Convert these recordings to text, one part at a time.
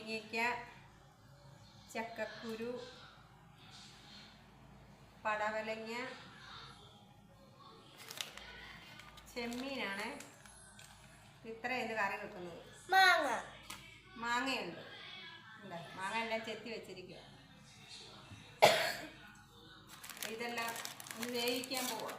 മുരിങ്ങയ്ക്ക, ചക്കക്കുരു, പടവലങ്ങ, ചെമ്മീനാണ്. ഇത്രയും കറി വെക്കുന്നത്. മാങ്ങയുണ്ട്. മാങ്ങ എല്ലാം ചെത്തി വെച്ചിരിക്കുക. ഇതെല്ലാം ഒന്ന് വേവിക്കാൻ പോവാം.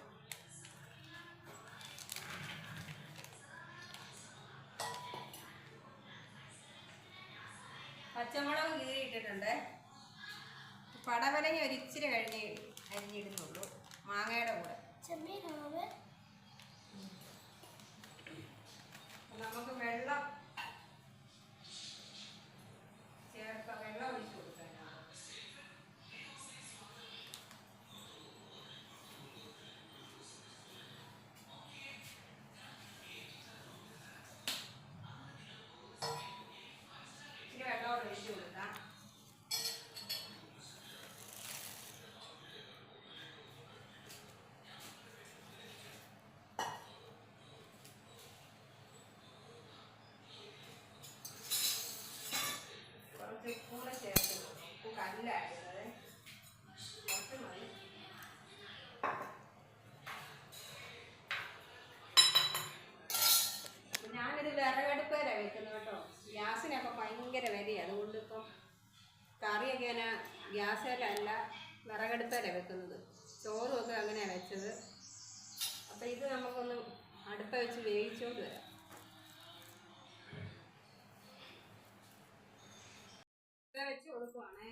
പച്ചമുളക് കീറിയിട്ടിട്ടുണ്ട്. പടവലങ്ങ ഒരിച്ചിരി കഴിഞ്ഞ് അരിഞ്ഞിടുന്നുള്ളൂ മാങ്ങയുടെ കൂടെ. നമുക്ക് വെള്ളം ചേർക്കാം. വെള്ളം ഒഴിച്ചു കൊടുക്കാനാണ്. ഇനി വെള്ളം ഒഴിച്ചു കൊടുക്കാം. കൂടെ ചേർത്ത് ഉപ്പ് കല്ലായിരുന്നത് കുറച്ച് മതി. ഞാനിത് വിറകടുപ്പേലാണ് വെക്കുന്നത് കേട്ടോ. ഗ്യാസിനൊക്കെ ഭയങ്കര വിലയാണ്. അതുകൊണ്ട് ഇപ്പം കറിയൊക്കെ ഞാൻ ഗ്യാസിലല്ല വിറകടുപ്പേലാണ് വെക്കുന്നത്. ചോറുമൊക്കെ അങ്ങനെയാണ് വെച്ചത്. അപ്പം ഇത് നമുക്കൊന്ന് അടുപ്പ വെച്ച് വേവിച്ചോണ്ട് വരാം. വെച്ച് കൊടുക്കുവാണേ.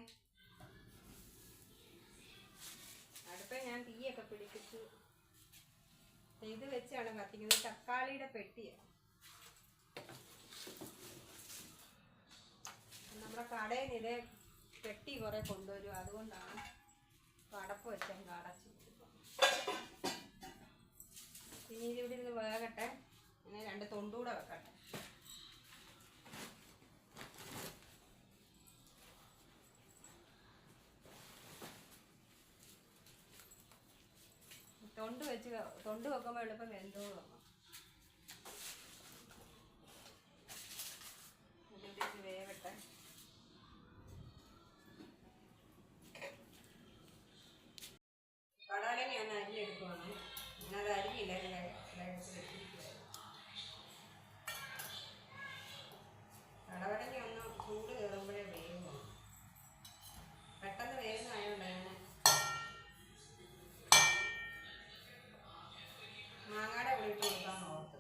അടുപ്പ ഞാൻ തീയൊക്കെ പിടിപ്പിച്ചു. ഇത് വെച്ചാണ് കത്തിക്കുന്നത്. തക്കാളിയുടെ പെട്ടിയാണ്. നമ്മുടെ കടയിൽ നിന്ന് ഇതേ പെട്ടി കുറെ കൊണ്ടുവരും. അതുകൊണ്ടാണ് അടപ്പ് വെച്ചാൽ അടച്ചു കൊടുക്കും. ഇനി ഇതിവിടെ നിന്ന് വേകട്ടെ. അങ്ങനെ 2 തൊണ്ടൂടെ വെക്കട്ടെ. തൊണ്ട് വെക്കുമ്പോൾ എളുപ്പം വെന്തോളും. വേവട്ടെ. കടലങ്ങ ഞാൻ അരിഞ്ഞെടുക്കുവാണ്. ഞാനത് അരിഞ്ഞില്ല. കടവലങ്ങ ഒന്ന് ചൂട് കയറുമ്പോഴേ വേവുന്നു. പെട്ടെന്ന് വേവുന്നതായോണ്ടാണ് മാങ്ങയുടെ കൂടെ ഇട്ട് കൊടുക്കാൻ ഓർത്ത്.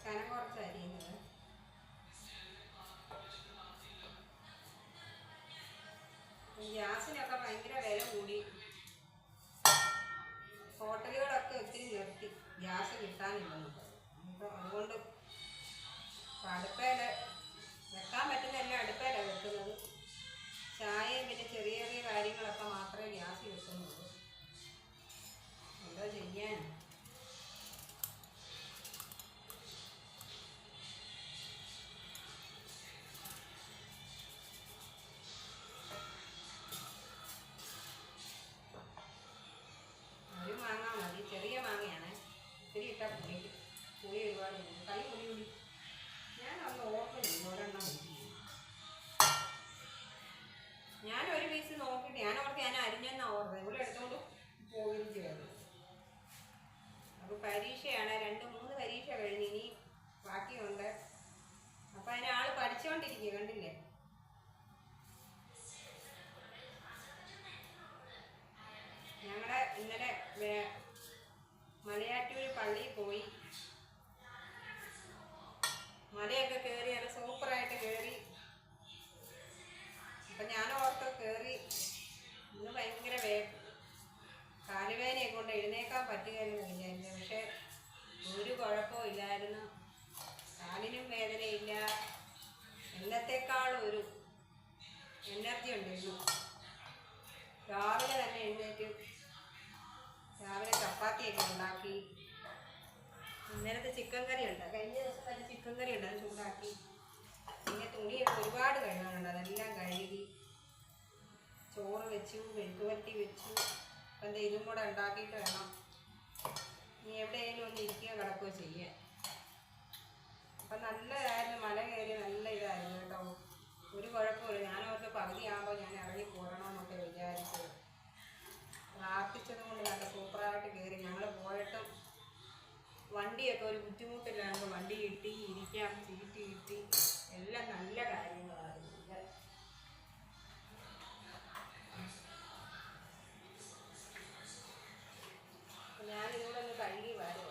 കനം കുറച്ച് അരിയുന്നത്. ഗ്യാസിനൊക്കെ ഭയങ്കര വില കൂടി. ഹോട്ടലുകളൊക്കെ ഒത്തിരി നിർത്തി. ഗ്യാസ് കിട്ടാനില്ലെന്ന്. അതുകൊണ്ട് അടുപ്പേല വെക്കാൻ പറ്റുന്നതെല്ലാം അടുപ്പേലാണ് വെക്കുന്നത്. ചായയും പിന്നെ ചെറിയ ചെറിയ കാര്യങ്ങളൊക്കെ മാത്രമേ ഗ്യാസിൽ വെക്കുന്നുള്ളൂ. എന്താ ചെയ്യാൻ? ഒരു മാങ്ങ മതി. ചെറിയ മാങ്ങയാണ്. ഒത്തിരി ഇട്ടാൽ പുളിക്കും. പുളി ഒരുപാട് കൈ പുളി. ഞാനൊന്ന് ഓർക്കുന്നില്ല ഒരെണ്ണം. ഞാനൊരു പീസ് നോക്കിയിട്ട് ഞാൻ അരിഞ്ഞെന്നാ ഓർമ്മ. ഇവിടെ എടുത്തോണ്ട് പോവുകയും ചെയ്തു. അപ്പോൾ പരീക്ഷയാണ്. 2-3 പരീക്ഷ കഴിഞ്ഞ് ഇനി ബാക്കിയുണ്ട്. അപ്പം അതിന് ആൾ പഠിച്ചുകൊണ്ടിരിക്കുക. കണ്ടില്ലേ? ഞങ്ങളുടെ ഇന്നലെ മലയാറ്റൂർ പള്ളിയിൽ പോയി. മലയൊക്കെ കയറി നല്ല സൂപ്പറായിട്ട് കയറി. അപ്പം ഞാൻ ഓർത്ത് കയറി. ഇന്ന് ഭയങ്കര കാലുവേദനയെ കൊണ്ട് എഴുന്നേക്കാൻ പറ്റുകയെന്ന് വിചാരിച്ചു. പക്ഷെ ഒരു കുഴപ്പവും ഇല്ലായിരുന്നു. കാലിനും വേദനയില്ല. എന്നത്തേക്കാളും ഒരു എനർജി ഉണ്ടായിരുന്നു. രാവിലെ തന്നെ എഴുന്നേറ്റ് രാവിലെ ചപ്പാത്തിയൊക്കെ ഉണ്ടാക്കി. ഇന്നലത്തെ ചിക്കൻ കറി ഉണ്ട്. കഴിഞ്ഞ ദിവസം ചിക്കൻ കറി ഉണ്ട്. അത് ചൂടാക്കി. പിന്നെ തുണിയൊക്കെ ഒരുപാട് കഴുകാനുണ്ട്. അതെല്ലാം കഴുകി. ചോറ് വെച്ചു. വെഴുക്കുവരട്ടി വെച്ചു. അപ്പം എന്താ ഇതും കൂടെ ഉണ്ടാക്കിയിട്ട് വേണം ഇനി എവിടെയെങ്കിലും ഒന്ന് ഇരിക്കുകയോ കിടക്കുകയോ ചെയ്യാൻ. അപ്പം നല്ലതായിരുന്നു, മല കയറി നല്ല ഇതായിരുന്നു കേട്ടോ, ഒരു കുഴപ്പമില്ല. ഞാനവർക്ക് പകുതിയാകുമ്പോൾ ഞാൻ ഇറങ്ങി പോരണമെന്നൊക്കെ വിചാരിച്ചത്, പ്രാർത്ഥിച്ചത് കൊണ്ട് നല്ല സൂപ്പറായിട്ട് കയറി. ഞങ്ങൾ പോയിട്ടും വണ്ടിയൊക്കെ ഒരു ബുദ്ധിമുട്ടില്ലാണ്ട് വണ്ടി കിട്ടി, ഇരിക്കാം, സീറ്റ് കിട്ടി, എല്ലാം നല്ല കാര്യങ്ങളായിരുന്നു. ഞാനിവിടെ ഒന്ന് കഴുകി വരുക.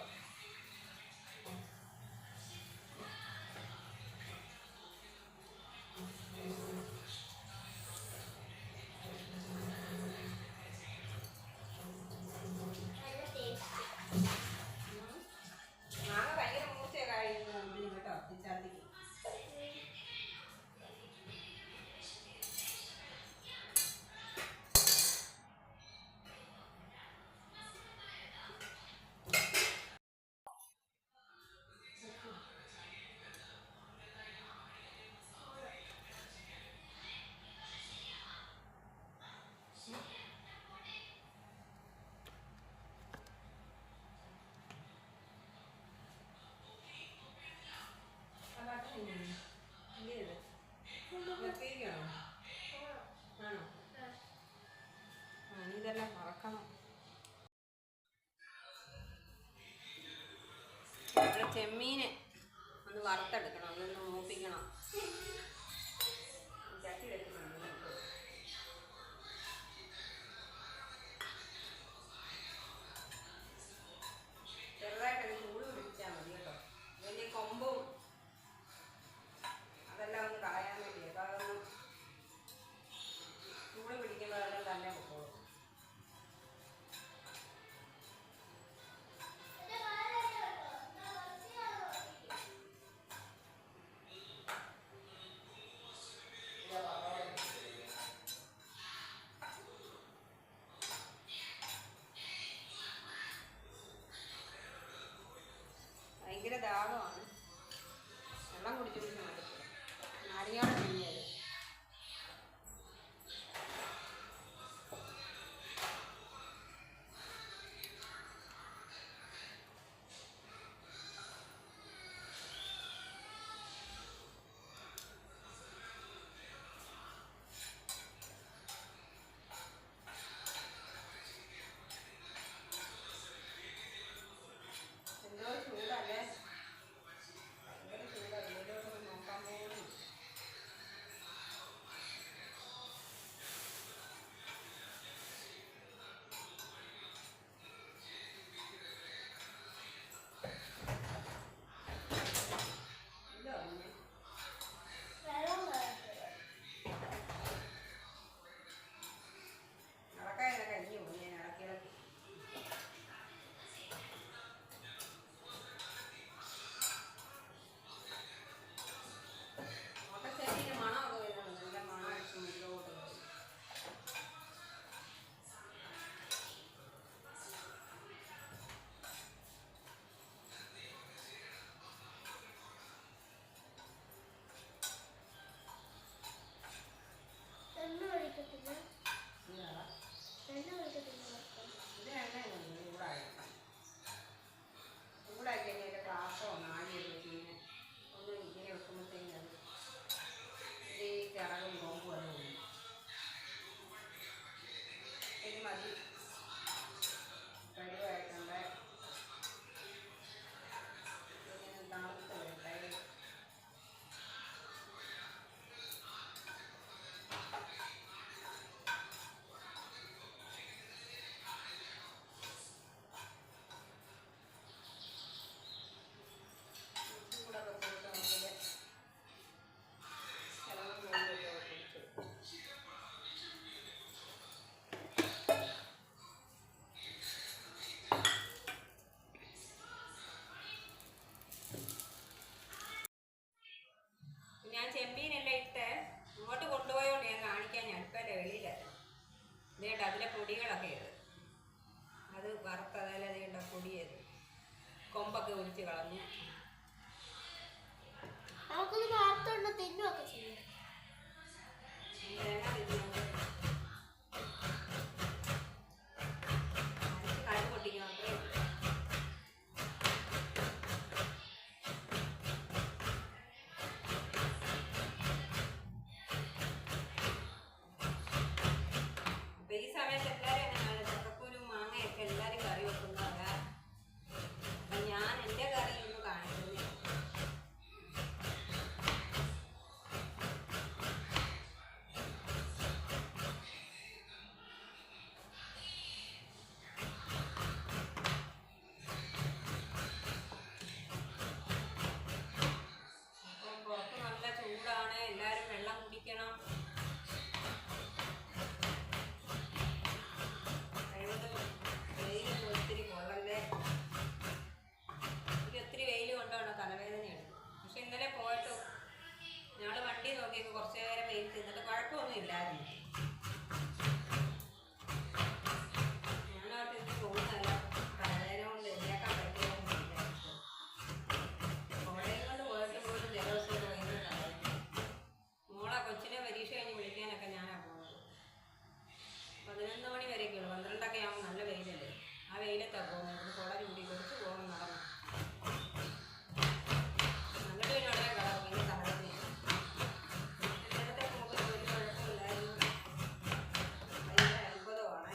മാങ്ങ ഭയങ്കര മൂർച്ചയൊക്കെ ആയിരുന്നു കേട്ടോ, ഛർദിക്ക്. ഇതെല്ലാം മറക്കണം. ചെമ്മീന് ഒന്ന് വറുത്തെടുക്കണം, അതൊന്ന് മൂപ്പിക്കണം. ചട്ടി വെച്ചിട്ടുണ്ട്. ചെറുതായിട്ടൊന്ന് ചൂട് പിടിച്ചാൽ മതി കേട്ടോ, വലിയ കൊമ്പും അതെല്ലാം ഒന്ന് കളയാൻ വേണ്ടി. അപ്പോൾ അതൊന്ന് ചൂട് പിടിക്കുമ്പോൾ അതെല്ലാം തന്നെ പൊക്കോളും. ഭയങ്കര ദാഹമാണ്, വെള്ളം കുടിച്ചു കുടിച്ച് മടുത്തു. നാരങ്ങാടെ പിഴിഞ്ഞത് എന്തോ ചൂടല്ലേ, ഭയങ്കര ചൂടാണ്. ഇതിലോട്ടൊന്ന് നോക്കാൻ പോലും. ഇല്ല ഒന്നും നടക്കാനൊക്കെ കഴിഞ്ഞു പോയി. ഞാൻ ഇടയ്ക്ക് ഇടയ്ക്ക് മുട്ടച്ചെടിയുടെ മണമൊക്കെ വരുന്നുണ്ട്, നല്ല മണം അടിച്ച് മുകളിലോട്ട് വരും. ഇതാ. ഇത് എണ്ണയൊന്നും ചൂടായി ചൂടാക്കി കഴിഞ്ഞാൽ അതിൻ്റെ ഗ്ലാസ്സോ നാടിയൊക്കെ വെച്ചിങ്ങനെ ഒന്ന് ഇങ്ങനെ വെക്കുമ്പോഴത്തേക്കും അത് ഈ ചിറകും കൊമ്പും എല്ലാം ഉണ്ട്. ഇത് മതി പരിവായിട്ടുണ്ട്. ഇങ്ങനെ തണുത്ത് വരട്ടെ. ചൂടൊക്കെ പോയിട്ട് നമുക്കിത് ചിലവും കൊണ്ടൊക്കെ കുടിച്ചു. ഞാൻ ചെമ്മീനെല്ലാം ഇട്ട് ഇങ്ങോട്ട് കൊണ്ടുപോയോണ്ട് ഞാൻ കാണിക്കാൻ, അടുപ്പേൻ്റെ വെളിയിലായിരുന്നു. ഇതേണ്ട അതിലെ പൊടികളൊക്കെ ഇത്, അത് വറുത്തതല്ല, അതേണ്ട പൊടിയത്, കൊമ്പൊക്കെ ഒടിച്ച് കളഞ്ഞ്. നമുക്കൊന്ന് വാർത്തോണ്ട് തിന്നുമൊക്കെ ചെയ്യും. തേങ്ങ തിന്നുന്നത് കടുക് പൊട്ടിക്കണം. അത്രേ ഉള്ളൂ. വെയിലത്താണ് പോകുന്നത്. കുട ചൂടി കുറച്ച് പോകണം നടന്നു. എന്നിട്ട് പിന്നെ ഉടനെ കിടക്കും ഈ സമയത്ത്. നേരത്തെ പോകുമ്പോൾ ഒരു കുഴപ്പമില്ലായിരുന്നു. ഭയങ്കര അത്ഭുതമാണ്.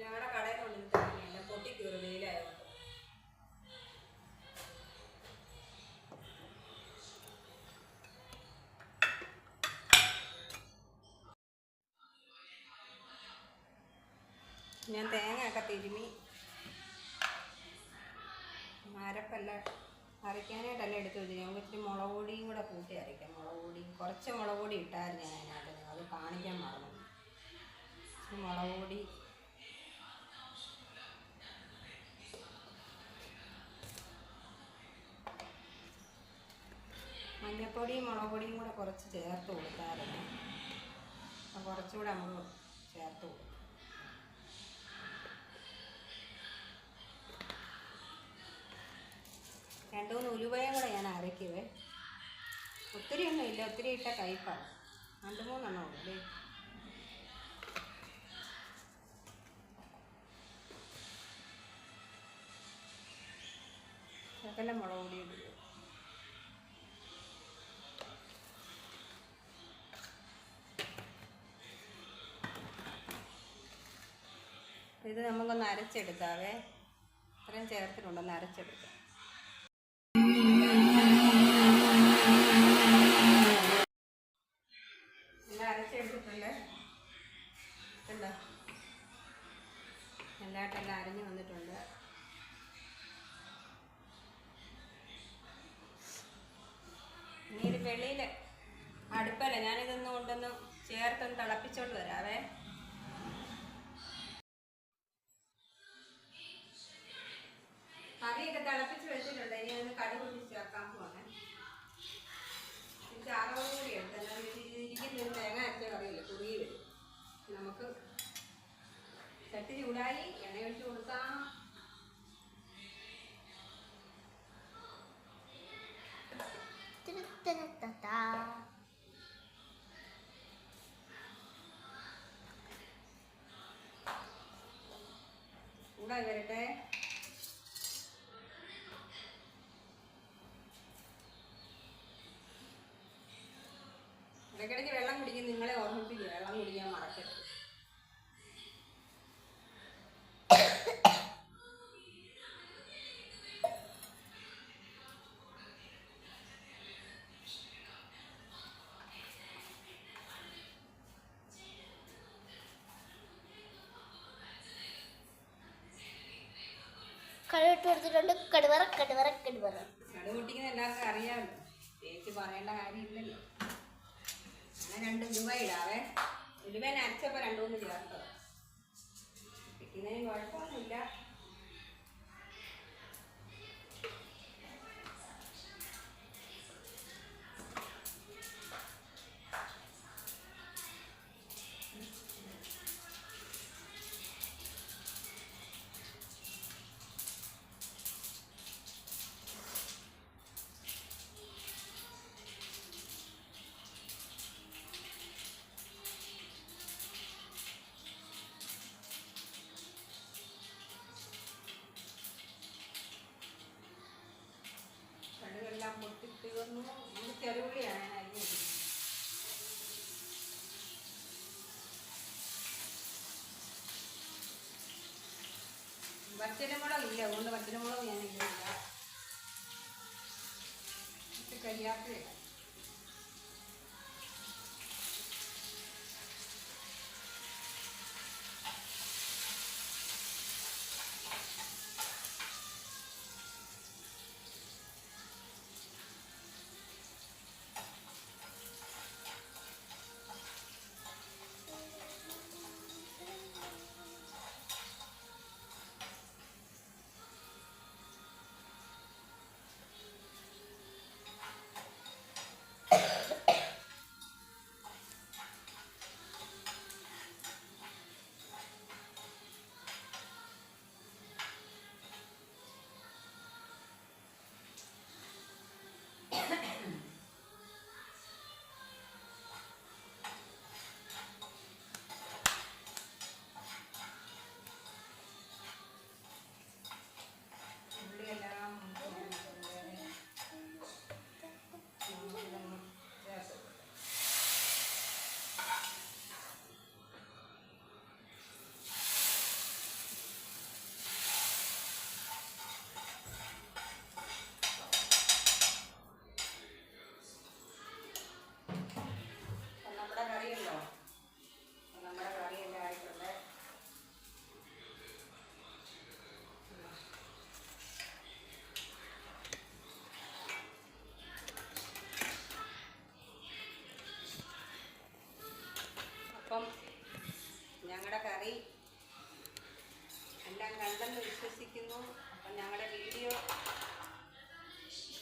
ഞങ്ങളുടെ കടയിൽ കൊണ്ടിട്ട് എല്ലാം പൊട്ടിക്കീറും വെയിലായതുകൊണ്ട്. ഞാൻ തേങ്ങയൊക്കെ തിരുമ്മി അരപ്പെല്ലാം അരയ്ക്കാനായിട്ടല്ല എടുത്ത് വെച്ചു. ഞങ്ങൾക്ക് ഇച്ചിരി മുളക് പൊടിയും കൂടെ കൂട്ടി അരയ്ക്കാം. മുളക് പൊടി കുറച്ച് മുളക് പൊടി ഇട്ടായിരുന്നു ഞാൻ അതിനകത്ത്. അത് കാണിക്കാൻ മറന്നു. മുളക് പൊടി, മഞ്ഞൾപ്പൊടിയും മുളക് പൊടിയും കൂടെ കുറച്ച് ചേർത്ത് കൊടുത്തായിരുന്നു. അപ്പം കുറച്ചുകൂടെ നമുക്ക് ചേർത്ത് കൊടുക്കും. രണ്ട് മൂന്ന് ഉലുവയും കൂടെ ഞാൻ അരയ്ക്കുവേ. ഒത്തിരി ഒന്നും ഇല്ല, ഒത്തിരി ഇട്ട കയ്പ്പാണ്. 2-3 എണ്ണം ഉള്ളൂ. ശകലം മുളക് പൊടി ഇടുക. ഇത് നമുക്കൊന്ന് അരച്ചെടുക്കാവേ. ഇത്രയും ചേർത്തിട്ടുണ്ടൊന്ന് അരച്ചെടുക്കാം. എല്ലാം അരച്ചെടുത്തിട്ടുണ്ട്. കണ്ടോ, നല്ലതായിട്ടെല്ലാം അരഞ്ഞു വന്നിട്ടുണ്ട്. ഇനി ഇത് വെളിയിൽ അടുപ്പല്ല, ഞാനിതൊന്നും കൊണ്ടൊന്ന് ചേർത്തൊന്ന് തിളപ്പിച്ചോണ്ട് വരാവേ. കറിയൊക്കെ തിളപ്പിച്ച് വെച്ചിട്ടുണ്ട്. ഇനി ഒന്ന് കടുക് പൊട്ടിച്ച് ചേർക്കാൻ പോകണേ. ചാറോട് കൂടി എടുത്ത് അല്ലാതെ ഇരിക്കുന്ന തേങ്ങ അരച്ച കറിയില്ല, കുറുകി വരും. നമുക്ക് ചട്ടി ചൂടായി എണ്ണ ഒഴിച്ച് കൊടുക്കാം. ചൂടായി വരട്ടെ. ഇടയ്ക്കിടയ്ക്ക് വെള്ളം കുടിക്കും. നിങ്ങളെ ഓർമ്മിപ്പിക്കുക, വെള്ളം കുടിക്കാൻ മറക്കരുത്. കടുവിട്ട് കൊടുത്തിട്ടുണ്ട്. കടുവറ കടുവറ കടുവറ. കടുക് പൊട്ടിക്കുന്ന എല്ലാവർക്കും അറിയാമല്ലോ, തേച്ച് പറയേണ്ട കാര്യമില്ലല്ലോ. അങ്ങനെ 2 ഉലുവ ഇടാവേ. ഉലുവേന അരച്ചപ്പോൾ 2-3 ചേർത്തത്. പിക്കുന്നതിന് കുഴപ്പമൊന്നുമില്ല. കടുകെല്ലാം പൊട്ടിത്തീർന്നു. നമുക്ക് ചെറുപുള്ളിയാണ് ഞാൻ അരിഞ്ഞത്. വറ്റൽമുളക് ഇല്ല, അതുകൊണ്ട് വറ്റൽമുളക് ഞാൻ ഇടുന്നില്ല. കരിയാപ്പില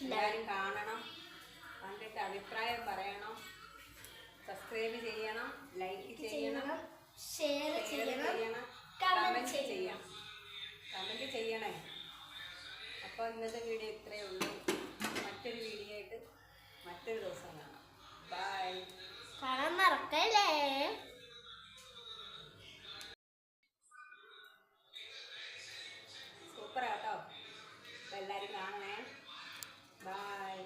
എല്ലാവരും കാണണം, കണ്ടിട്ട് അഭിപ്രായം പറയണം, സബ്സ്ക്രൈബ് ചെയ്യണം, ലൈക്ക് ചെയ്യണം, ഷെയർ ചെയ്യണം, കമൻറ്റ് ചെയ്യണം. കമൻറ്റ് ചെയ്യണേ. അപ്പോൾ ഇന്നത്തെ വീഡിയോ ഇത്രയേ ഉള്ളൂ. മറ്റൊരു വീഡിയോ ആയിട്ട് മറ്റൊരു ദിവസം കാണാം. ബൈ. കാണാൻ മറക്കല്ലേ. സൂപ്പറാട്ടോ. അപ്പോൾ എല്ലാവരും കാണണേ. ബൈ.